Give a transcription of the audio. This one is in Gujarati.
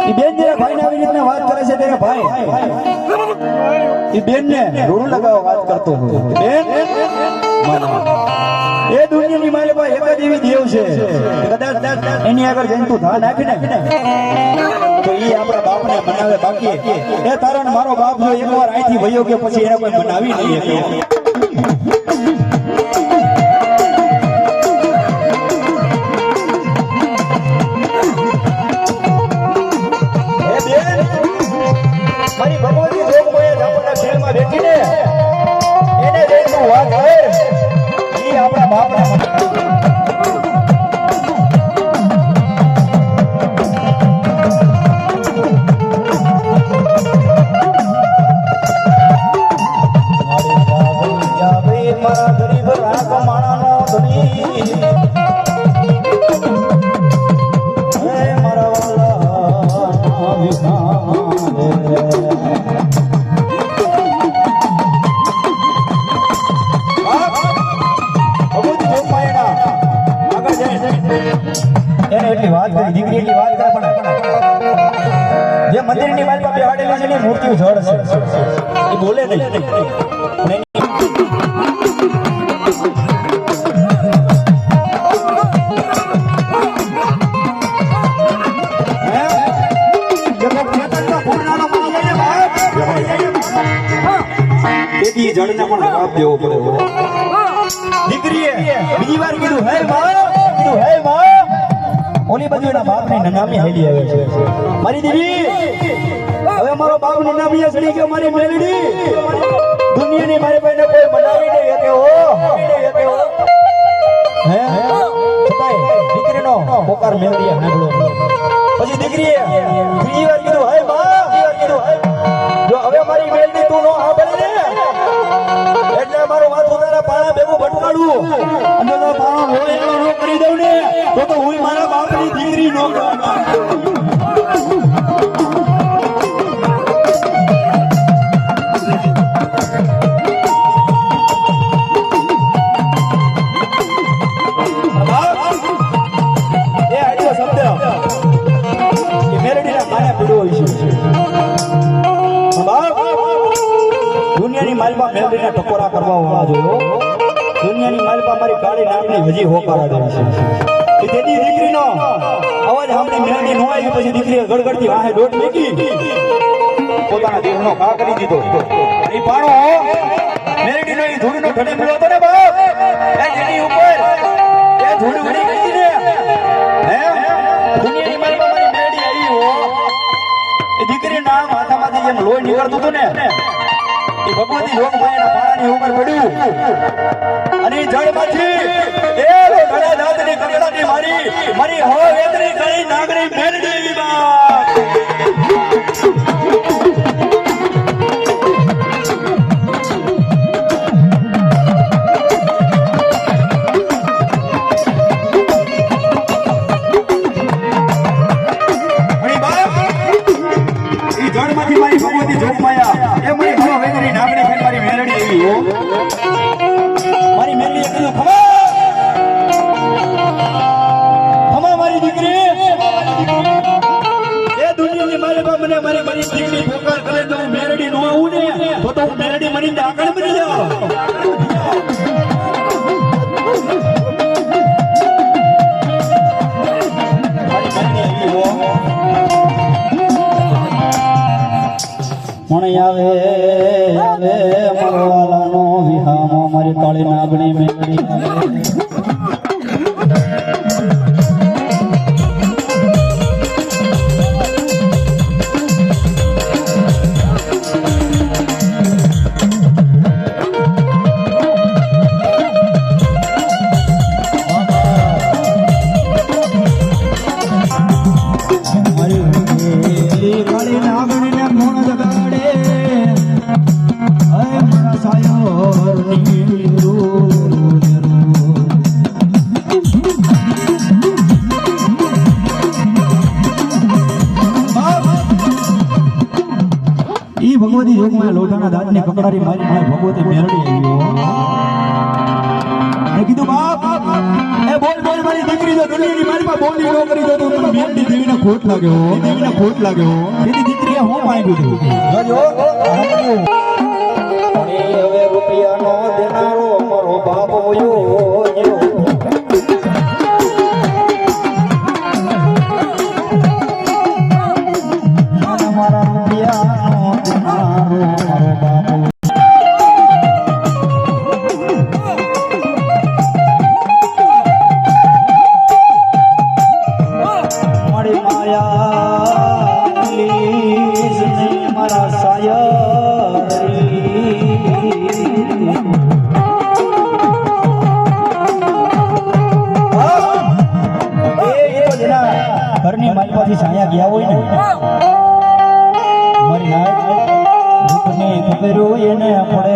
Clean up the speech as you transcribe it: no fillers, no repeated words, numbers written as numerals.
ઈ બેન જે ભાઈ ને આવી રીતના વાત કરે છે તેરા ભાઈ ઈ બેન ને રોડું લગાવો વાત કરતો હોય બેન એ દુનિયાની માલે ભાઈ એક જ એવી દેવ છે કદાચ એની આગળ જઈને તું ધા નાખી ને તો ઈ આપણા બાપને મનાવે બાકી એ તારો ને મારો બાપ જો એકવાર અહીંથી વયો ગયો પછી એને કોઈ મનાવી નહીં શકે મારી ભગવતી જોગમાયા જાપના શેરમાં બેઠીને એને જઈને તું વાત કર ઈ આપણા બાપના મારા ગરીબ રાખ માણાનો ધણી મારા વાલા એટલી વાત કરી દીકરી એટલી વાત કરે પણ જે મંદિરની વાલમાં બેહાડેલી છે ને મૂર્તિઓ જળ છે એ બોલે નહીં તેથી જળને પણ જવાબ દેવો પડે દીકરીએ બીજી વાર કીધું હે માં ઓલી બાજુ એના બાપની નનામી હેલી આવે છે મારી દીદી હવે મારો બાપ નનામી સડી ગયો મારી મેલડી દુનિયાની મારી પાસે કોઈ બનાવી નહીં શકે હો હે છતાંય દીકરીનો પોકાર મેલડી સાંભળો પછી દીકરીએ બીજી વાર કીધું હે માં જો હવે મારી મેલડી તું નો સાંભળે ને એટલે મારો માથું તારા પાણા ભેગું ભટકાડું અને તો પાણો લોહી નો કરી દઉં ને તો હું મારા બાપની દીકરી નો દુનિયાની માલમાં મેલડીના ટકોરા કરવા વાળા જોયો દુનિયાની માલમાં મારી કાળી નાગની હજી હોકારા દેવી છે તેથી દીકરીનો અવાજ સાંભળી મેલડી નો આવી પછી દીકરીએ ગડગડતી વાહે દોટ મૂકી પોતાના દેહનો ઘા કરી દીધો એ પાણો મેલડીનો એ ધૂળનો ઢડે મળ્યો હતો ને બાપ એ જેની ઉપર એ ધૂળ ઉડી ગઈ ને હે દુનિયાની માલમાં મારી મેલડી આવી હો એ દીકરીના માથામાંથી જેમ લોહી નીકળતું હતું ને ભગવતી જોગમાયાના પાણાની ઉપર પડ્યું અને જળમાંથી એ ઘણા દાંતની કકડાની મારી હો વેદની કરી નાગરી મેલડી એવી બાપ જળમાંથી મારી ભગવતી જોગમાયા એ મારી હો વેદની નાગરી કરી મારી મેલડી એવી હો મારી મેલડી એ કીધું ખમા મારી દીકરી એ દુનિયાની મારી બા મને મારી દીકરી પોકાર કરે તો હું મેલડી નો આવું ને તો હું મેલડી મરીને આગળ બની જાઉં આવે મરવાલાનો વિહામો મારી કાળી નાગણી મેલડી કાળી નાગણી ને મોણ જગાડે ભગવતી જોગમાં લોઢાના દાંતની કકડારી મારી ભગવતી મેરડી આવી કીધું બાપ એ બોલ બોલ મારી દીકરી જો દુનિયાની માલમાં બોલી ન કરી દો તો મને મેલડી દેવીને ખોટ લાગે હો દેવીને ખોટ લાગે હો એની દીકરીએ હું માંગ્યું હતું જોજો હવે રૂપિયાનો દેનારો મારો બાપ હોયો મારા રૂપિયાનો દેનારો મારો બાપ મારી માયા લીજ નહીં મારા સાયરી ઘરની માલમાંથી છાયા ગયા હોય ને મારી નાય ભૂખને ખબરો એને પડે